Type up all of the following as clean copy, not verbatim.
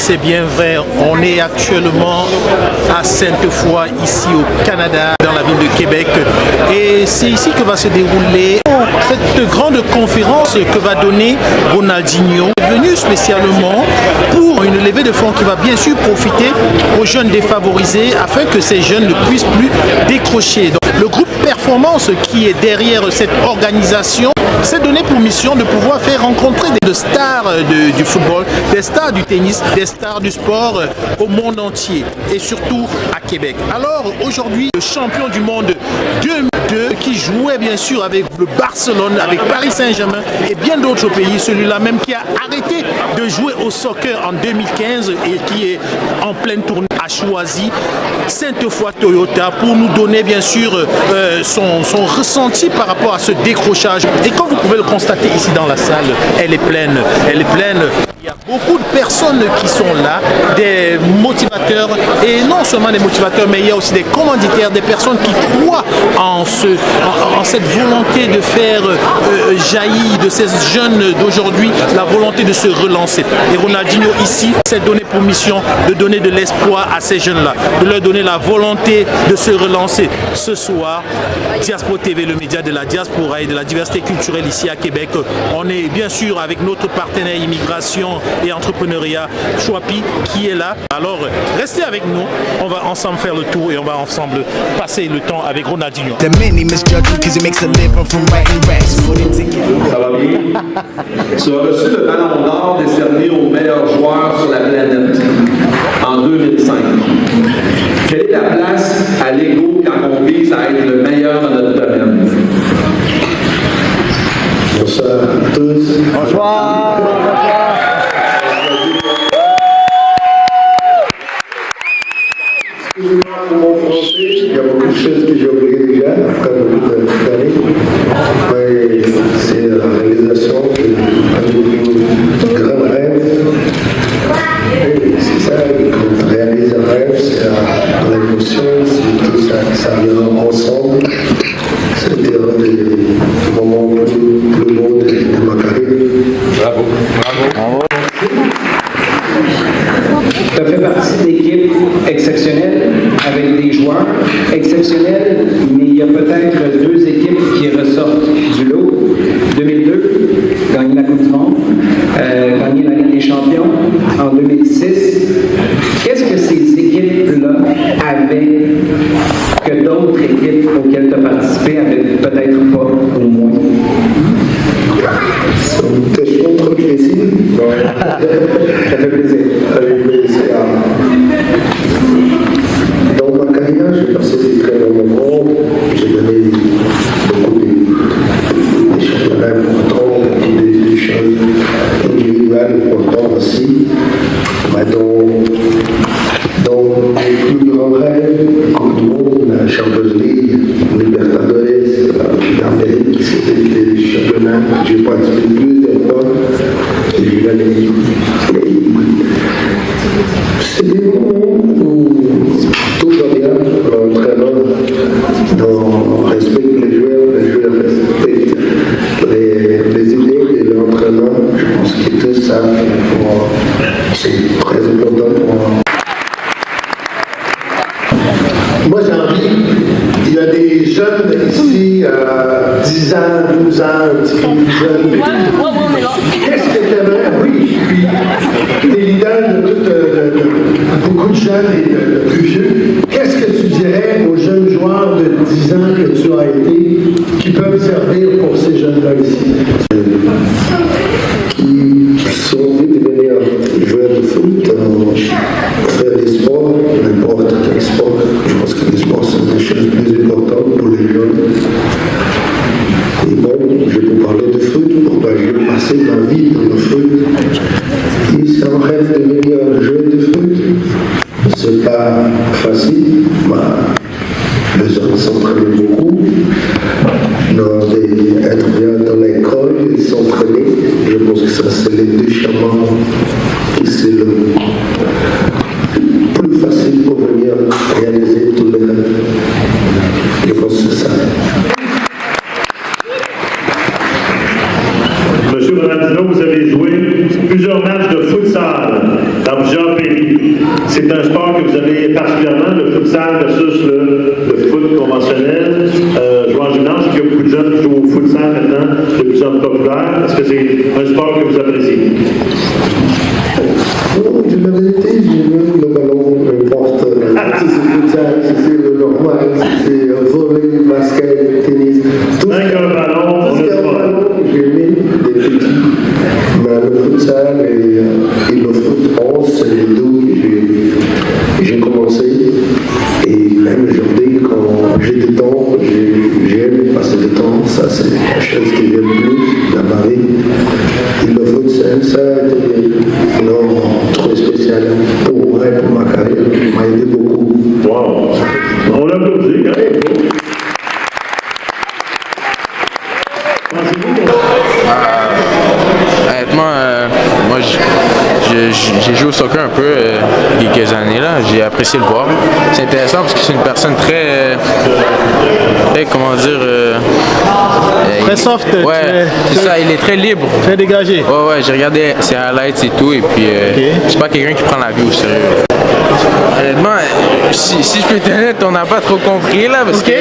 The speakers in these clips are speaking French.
c'est bien vrai. On est actuellement à Sainte-Foy, ici au Canada, dans la ville de Québec. Et c'est ici que va se dérouler cette grande conférence que va donner Ronaldinho. Il est venu spécialement pour une levée de fonds qui va bien sûr profiter aux jeunes défavorisés afin que ces jeunes ne puissent plus décrocher. Donc, le groupe Performance qui est derrière cette organisation s'est donné pour mission de pouvoir faire rencontrer des stars du football, des stars du tennis, des stars du sport au monde entier et surtout à Québec. Alors aujourd'hui, le champion du monde 2002 qui jouait bien sûr avec le Barcelone, avec Paris Saint-Germain et bien d'autres pays, celui-là même qui a arrêté de jouer au soccer en 2015 et qui est en pleine tournée, a choisi Sainte-Foy Toyota pour nous donner bien sûr son ressenti par rapport à ce décrochage. Et comme vous pouvez le constater ici dans la salle, elle est pleine, elle est pleine. Il y a beaucoup de personnes qui sont là, des motivateurs, et non seulement des motivateurs, mais il y a aussi des commanditaires, des personnes qui croient en cette volonté de faire jaillir de ces jeunes d'aujourd'hui, la volonté de se relancer. Et Ronaldinho ici s'est donné pour mission de donner de l'espoir à ces jeunes-là, de leur donner la volonté de se relancer. Ce soir, Diaspora TV, le média de la diaspora et de la diversité culturelle ici à Québec, on est bien sûr avec notre partenaire immigration et entrepreneuriat, Choapi, qui est là. Alors, restez avec nous, on va ensemble faire le tour et on va ensemble passer le temps avec Ronaldinho. Ça va bien? Tu as reçu le Ballon d'Or décerné aux meilleurs joueurs sur la planète en 2005. Quelle est la place à l'ego quand on vise à être le meilleur dans notre domaine? Bonsoir à tous. Bonsoir. Excusez-moi pour mon français, il y a beaucoup de choses que j'ai oubliées déjà, après beaucoup d'années. Mais c'est la réalisation d'un de mes grands rêves. Et c'est ça, quand on réalise un rêve, c'est l'émotion, c'est tout ça, ça vient ensemble. C'était un des moments plus beaux de ma carrière. Bravo, bravo. Tu as fait partie d'équipes exceptionnelles avec des joueurs exceptionnels, mais il y a peut-être deux équipes qui ressortent du lot. 2002, gagner la Coupe du Monde, gagner la Ligue des Champions. En 2006, qu'est-ce que ces équipes-là avaient que d'autres équipes auxquelles tu as participé avaient peut-être pas au moins? C'est une question trop difficile. Ça fait plaisir. Dans ma carrière, j'ai passé des très bons moments. J'ai donné beaucoup de championnats importants, des choses individuelles importantes aussi. Mais dans mes plus grands rêves, la Coupe du Monde, la Champions League, Libertadores, l'Amérique, c'était des championnats que j'ai participé plus de fois. J'ai gagné. C'est des moments où tout va bien, l'entraîneur respecte les joueurs respectent les idées de l'entraîneur. Je pense que tout ça, c'est très important pour moi. Moi j'ai envie, il y a des jeunes ici, 10 ans, 12 ans, un petit peu plus jeunes. Qu'est-ce que tu aimerais? Oui, puis tu es l'idole de beaucoup de jeunes et de plus vieux. Qu'est-ce que tu dirais aux jeunes joueurs de 10 ans que tu as été, qui peuvent servir pour ces jeunes-là ici? Qui sont envie de devenir joueurs de foot, faire des sports, n'importe quel sport. Je pense que les sports sont des choses plus importantes pour les jeunes. Et bon, je peux parler de foot pour que je passe ma vie dans le foot. Et c'est un rêve de devenir joueur de foot. C'est pas facile, mais les gens s'entraînent beaucoup. Être bien dans l'école et s'entraîner, je pense que ça c'est les deux chemins qui c'est le plus facile pour venir réaliser tous les rêves. Je pense que c'est ça. Monsieur Ronaldinho, vous avez joué plusieurs matchs de futsal dans plusieurs pays. et particulièrement le futsal versus le foot conventionnel. Jouer en gymnase, il y a beaucoup de jeunes qui jouent au futsal maintenant, de plus en plus populaire. Est-ce que c'est un sport que vous appréciez? Non, de la vérité, j'aime le ballon, peu importe si c'est le futsal, si c'est le normal, si c'est le volley, le basket, le tennis. Tout ce Avec un ballon, on est sport. J'aimais des petits. Mais le futsal et le foot 11, c'est les deux que j'ai commencé. Et même aujourd'hui, quand j'ai du temps, j'aime passer du temps. Ça, c'est la chose que j'aime plus dans ma vie. Et le futsal, ça a été non, trop spécial pour moi et pour ma carrière. Il m'a aidé beaucoup. Wow! On l'applaudit, quand même. Honnêtement, moi j'ai joué au soccer un peu il y a quelques années là. J'ai apprécié le voir. C'est intéressant parce que c'est une personne très comment dire Très soft. ouais, c'est ça, il est très libre. Très dégagé. Ouais, j'ai regardé ses highlights et tout et puis c'est pas quelqu'un qui prend la vie au sérieux. Honnêtement, si je peux être honnête, on n'a pas trop compris là parce que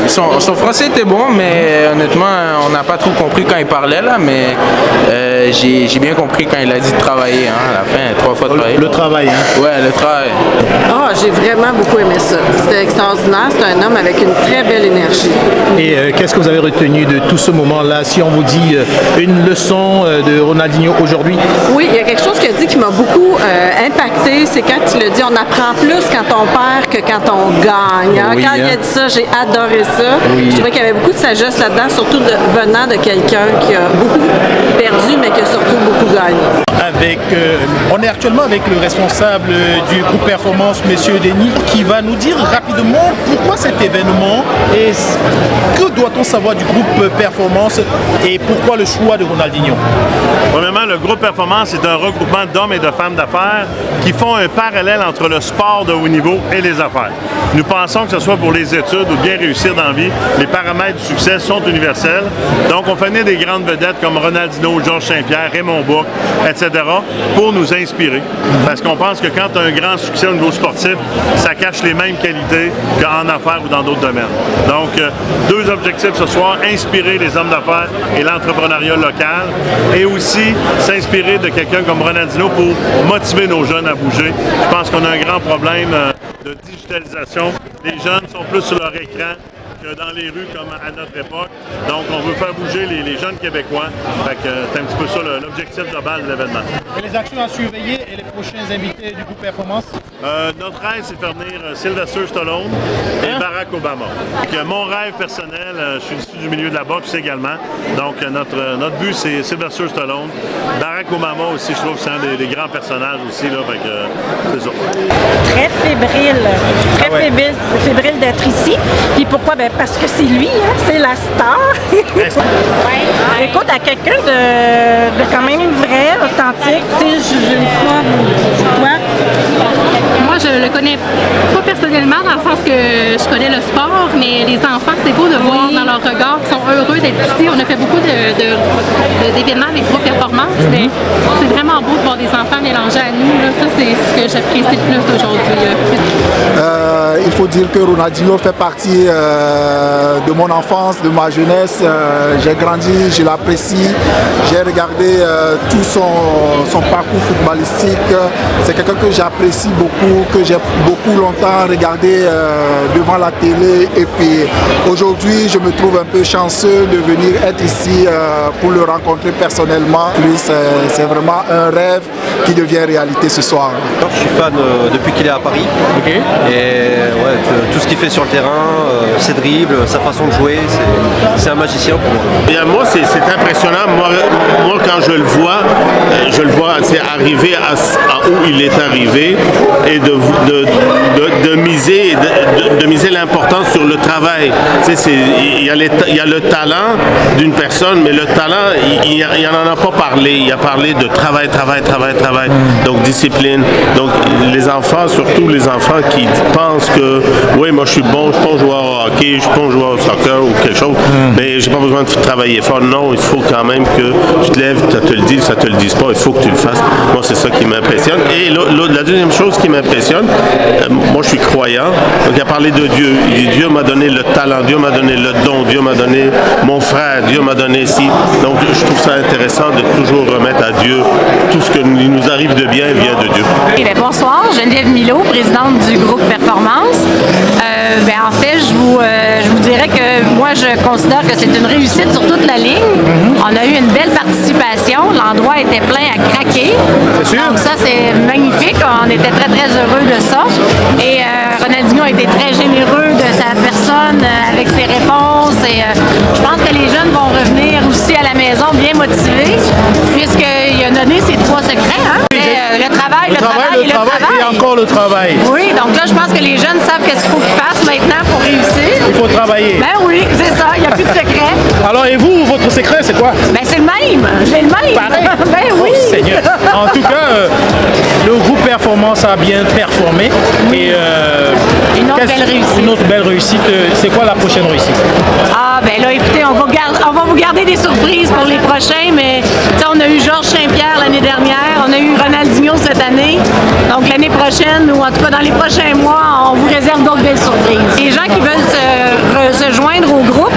son français était bon, mais honnêtement, on n'a pas trop compris quand il parlait là, mais j'ai bien compris quand il a dit de travailler, hein, à la fin, 3 fois de travailler. Le travail, hein? Ouais, le travail. Ah, j'ai vraiment beaucoup aimé ça. C'était extraordinaire. C'est un homme avec une très belle énergie. Et qu'est-ce que vous avez retenu de tout ce moment-là? Si on vous dit une leçon de Ronaldinho aujourd'hui? Oui, il y a quelque chose qu'il a dit qui m'a beaucoup impacté. C'est quand il a dit on apprend plus quand on perd que quand on gagne. Hein? Oui, Quand il a dit ça, j'ai adoré ça. Oui. Je trouvais qu'il y avait beaucoup de sagesse là-dedans, surtout venant de quelqu'un qui a beaucoup perdu, mais qui a surtout beaucoup gagné. On est actuellement avec le responsable du groupe Performance, Monsieur Denis, qui va nous dire rapidement pourquoi cet événement et que doit-on savoir du groupe Performance et pourquoi le choix de Ronaldinho. Premièrement, le groupe Performance est un regroupement d'hommes et de femmes d'affaires qui font un parallèle entre le sport de haut niveau et les affaires. Nous pensons que ce soit pour les études ou bien réussir dans la vie, les paramètres du succès sont universels. Donc, on fait venir des grandes vedettes comme Ronaldinho, Georges Saint-Pierre, Raymond Bourque, etc. pour nous inspirer. Parce qu'on pense que quand tu as un grand succès au niveau sportif, ça cache les mêmes qualités qu'en affaires ou dans d'autres domaines. Donc, 2 objectifs ce soir, inspirer les hommes d'affaires et l'entrepreneuriat local et aussi s'inspirer de quelqu'un comme Ronaldinho pour motiver nos jeunes à bouger. Je pense qu'on a un grand problème de digitalisation. Les jeunes sont plus sur leur écran que dans les rues comme à notre époque. Donc, on veut faire bouger les jeunes Québécois. Fait que c'est un petit peu ça l'objectif global de l'événement. Et les actions à surveiller et les prochains invités du groupe Performance? Notre rêve, c'est de faire venir Sylvester Stallone et Barack Obama. Donc, mon rêve personnel, je suis issu du milieu de la boxe également. Donc, notre but, c'est Sylvester Stallone. Barack Obama aussi, je trouve que c'est un des grands personnages aussi. Là, fait que, c'est ça. Très fébrile. Très fébrile d'être ici. Puis pourquoi? Ben, parce que c'est lui, hein, c'est la star. Écoute, à quelqu'un de quand même vrai, authentique. Tu sais, je le crois. Toi? Moi, je le connais pas personnellement, dans le sens que je connais le sport, mais les enfants, c'est beau de voir dans leur regard qu'ils sont heureux d'être ici. On a fait beaucoup d'événements avec Groupe Performance, mais c'est vraiment beau de voir des enfants mélangés à nous. Là. Ça, c'est ce que j'apprécie le plus aujourd'hui. Il faut dire que Ronaldinho fait partie de mon enfance, de ma jeunesse. J'ai grandi, je l'apprécie. J'ai regardé tout son parcours footballistique. C'est quelqu'un que j'apprécie beaucoup, que j'ai beaucoup longtemps regardé devant la télé. Et puis aujourd'hui, je me trouve un peu chanceux de venir être ici pour le rencontrer personnellement. Lui, c'est vraiment un rêve qui devient réalité ce soir. Je suis fan depuis qu'il est à Paris. Okay. Et ouais, tout ce qu'il fait sur le terrain, ses dribbles, sa façon de jouer, c'est un magicien pour moi. Et moi, c'est impressionnant. Moi, quand je le vois c'est arriver à où il est arrivé et de miser l'importance sur le travail. Tu sais, il y a le talent d'une personne, mais le talent, il n'en a pas parlé. Il a parlé de travail. Donc discipline. Donc les enfants, surtout les enfants qui pensent que, oui, moi je suis bon, je pense jouer au hockey, je pense jouer au soccer ou quelque chose, mais j'ai pas besoin de travailler fort. Non, il faut quand même que tu te lèves, ça te le dit, ça te le dise pas, il faut que tu le fasses. Moi, c'est ça qui m'impressionne. Et la deuxième chose qui m'impressionne, moi je suis croyant, donc il a parlé de Dieu. Il dit, Dieu m'a donné le talent, Dieu m'a donné le don, Dieu m'a donné mon frère, Dieu m'a donné ci. Donc je trouve ça intéressant de toujours remettre à Dieu tout ce qui nous arrive de bien vient de Dieu. Eh bien, bonsoir, Geneviève Milot, présidente du groupe Performance. En fait, je vous dirais que moi, je considère que c'est une réussite sur toute la ligne. On a eu une belle participation. L'endroit était plein à craquer. Donc ça, c'est magnifique. On était très, très heureux de ça. Et Ronaldinho a été très généreux de sa personne avec ses réponses. Et je pense que les jeunes vont revenir aussi à la maison bien motivés, puisqu'il a donné ses 3 secrets. Hein? Le travail et encore le travail. Oui, donc là, je pense que les jeunes savent qu'est-ce qu'il faut qu'ils fassent maintenant pour réussir. Il faut travailler. Ben oui, c'est ça, il n'y a plus de secret. Alors, et vous, votre secret, c'est quoi? Ben c'est le même, j'ai le même. Pareil. Ben oui. Oh, Seigneur. En tout cas, le groupe Performance a bien performé. Et, une autre belle réussite. Une autre belle réussite. C'est quoi la prochaine réussite? Ah, ben là, écoutez, on va vous garder des surprises pour les prochains, mais on a eu Georges Saint-Pierre l'année dernière, on a eu Ronaldinho cette année. Donc l'année prochaine, ou en tout cas dans les prochains mois, on vous réserve d'autres belles surprises. Les gens qui veulent se joindre au groupe,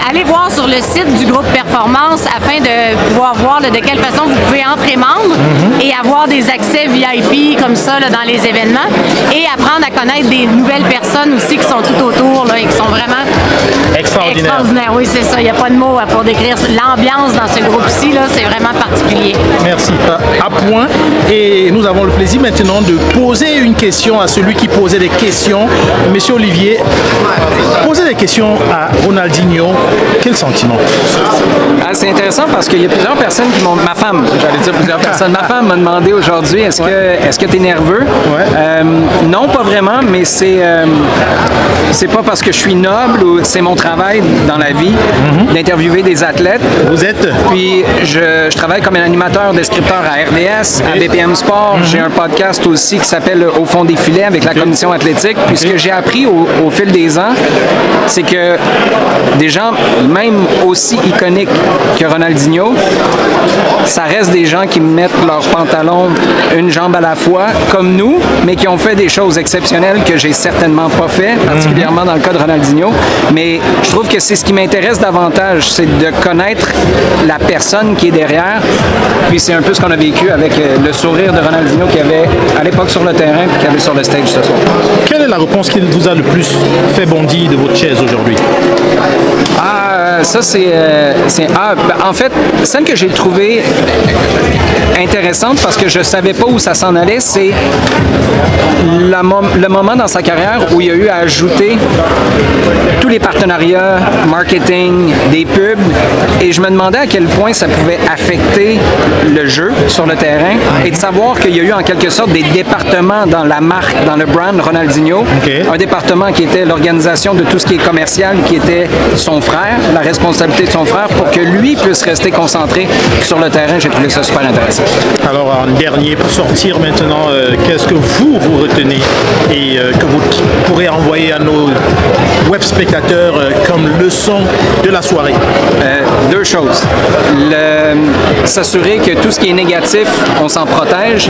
allez voir sur le site du groupe Performance afin de pouvoir voir de quelle façon vous pouvez entrer membre et avoir des accès VIP comme ça là, dans les événements et apprendre à connaître des nouvelles personnes aussi qui sont tout autour là, et qui sont vraiment extraordinaires. Oui, c'est ça. Il n'y a pas de mots pour décrire l'ambiance dans ce groupe-ci. C'est vraiment particulier. Merci. À point. Et nous avons le plaisir maintenant de poser une question à celui qui posait des questions. Monsieur Olivier, poser des questions à Ronaldinho, quel sentiment? C'est intéressant parce qu'il y a plusieurs personnes qui m'ont... Ma femme m'a demandé aujourd'hui, est-ce que tu es nerveux? Non, pas vraiment, mais c'est pas parce que je suis noble ou c'est mon travail dans la vie d'interviewer des athlètes. Vous êtes? Puis je travaille comme un animateur descripteur à RDS, à BPM Sport. J'ai un podcast aussi qui s'appelle Au fond des filets avec la commission athlétique. Puis ce que j'ai appris au fil des ans, c'est que des gens, même aussi iconiques que Ronaldinho, ça reste des gens qui mettent leurs pantalons une jambe à la fois, comme nous, mais qui ont fait des choses exceptionnelles que j'ai certainement pas fait, particulièrement dans le cas de Ronaldinho. Mais je trouve que c'est ce qui m'intéresse davantage, c'est de connaître la personne qui est derrière. Puis c'est un peu ce qu'on a vécu avec le sourire de Ronaldinho qu'il y avait à l'époque sur le terrain et qu'il y avait sur le stage ce soir. Quelle est la réponse qui vous a le plus fait bondir de votre chaise aujourd'hui? Ça, en fait, celle que j'ai trouvée intéressante parce que je savais pas où ça s'en allait, c'est le moment dans sa carrière où il a eu à ajouter tous les partenariats, marketing, des pubs, et je me demandais à quel point ça pouvait affecter le jeu sur le terrain et de savoir qu'il y a eu en quelque sorte des départements dans la marque, dans le brand Ronaldinho. Un département qui était l'organisation de tout ce qui est commercial, qui était son frère, la responsabilité de son frère pour que lui puisse rester concentré sur le terrain. J'ai trouvé ça super intéressant. Alors, en dernier, pour sortir maintenant, qu'est-ce que vous retenez et que vous pourrez envoyer à nos web spectateurs comme leçon de la soirée? Deux choses. S'assurer que tout ce qui est négatif, on s'en protège.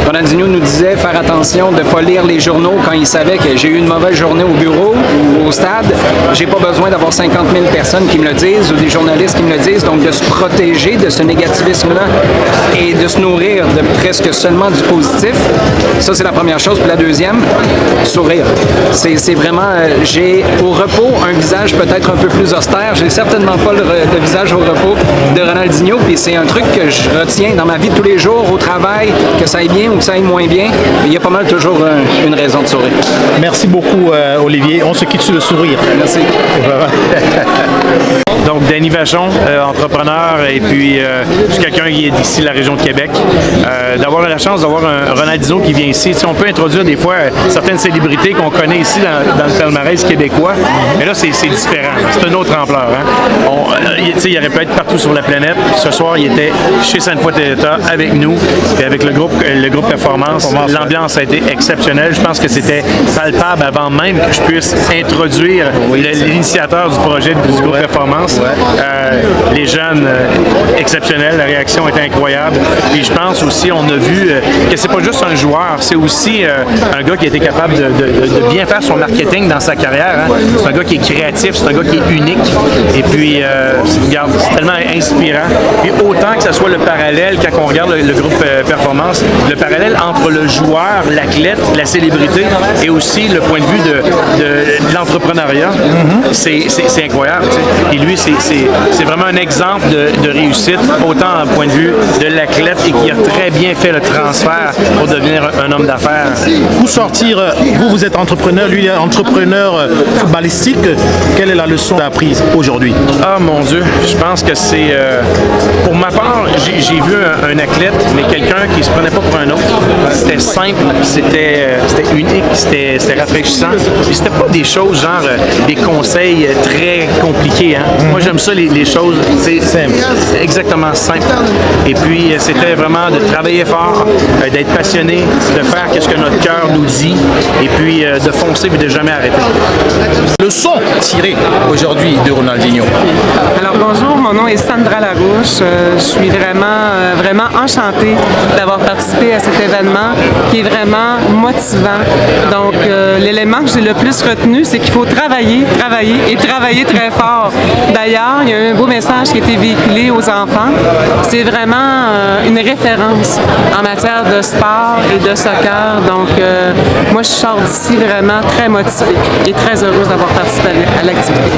Ronaldinho nous disait faire attention de ne pas lire les journaux quand il savait que j'ai eu une mauvaise journée au bureau ou au stade. J'ai pas besoin d'avoir 50 000 personnes qui me le disent ou des journalistes qui me le disent. Donc, de se protéger de ce négativisme-là et de se nourrir de presque seulement du positif. Ça, c'est la première chose. Puis la deuxième, sourire. C'est vraiment... j'ai au repos un visage peut-être un peu plus austère. J'ai certainement pas le visage au repos de Ronaldinho. Puis c'est un truc que je retiens dans ma vie de tous les jours, au travail, que ça aille bien ou que ça aille moins bien. Il y a pas mal toujours une raison de sourire. Merci beaucoup, Olivier. On se quitte sur le sourire. Merci. Donc, Danny Vachon, entrepreneur, et puis c'est quelqu'un qui est d'ici, la région de Québec. D'avoir la chance d'avoir un Ronaldinho qui vient ici. On peut introduire des fois certaines célébrités qu'on connaît ici dans le palmarès québécois, mais là, c'est différent. C'est une autre ampleur. Hein? Il aurait pu être partout sur la planète. Ce soir, il était chez Sainte-Foy Toyota avec nous, et avec le groupe Performance. L'ambiance a été exceptionnelle. Je pense que c'était palpable avant même que je puisse introduire l'initiateur du projet du groupe Performance. Les jeunes, exceptionnels. La réaction était incroyable. Puis je pense aussi, on a vu que c'est pas juste un joueur, c'est aussi un gars qui a été capable de bien faire son marketing dans sa carrière. Hein. C'est un gars qui est créatif, c'est un gars qui est unique. Et puis, c'est tellement inspirant. Puis autant que ce soit le parallèle, quand on regarde le groupe Performance, le parallèle entre le joueur, l'athlète, la célébrité, et aussi le point de vue de l'entrepreneuriat, c'est incroyable. T'sais. Et lui, c'est vraiment un exemple de réussite, autant en point de vue de l'athlète, et qui a très bien fait le transfert pour devenir un homme d'affaires. Pour sortir, vous êtes entrepreneur, lui est entrepreneur footballistique. Quelle est la leçon apprise aujourd'hui? Ah mon Dieu, je pense que c'est... pour ma part, j'ai vu un athlète, mais quelqu'un qui se prenait pas pour un autre. C'était simple, c'était unique, c'était rafraîchissant. Puis c'était pas des choses genre des conseils très compliqués. Hein? Moi j'aime ça, les choses exactement simples. Et puis c'était vraiment de travailler fort, d'être passionné, de faire ce que notre cœur nous dit, et puis de foncer et de jamais arrêter. Leçon tirée aujourd'hui de Ronaldinho. Alors bonjour, mon nom est Sandra Larouche. Je suis vraiment enchantée d'avoir participé à cet événement qui est vraiment motivant. Donc l'élément que j'ai le plus retenu, c'est qu'il faut travailler et travailler très fort. D'ailleurs, il y a un beau message qui a été véhiculé aux enfants. C'est vraiment une référence en matière de sport et de soccer. Donc moi, je sors d'ici vraiment très motivée et très heureuse d'avoir participé à l'activité.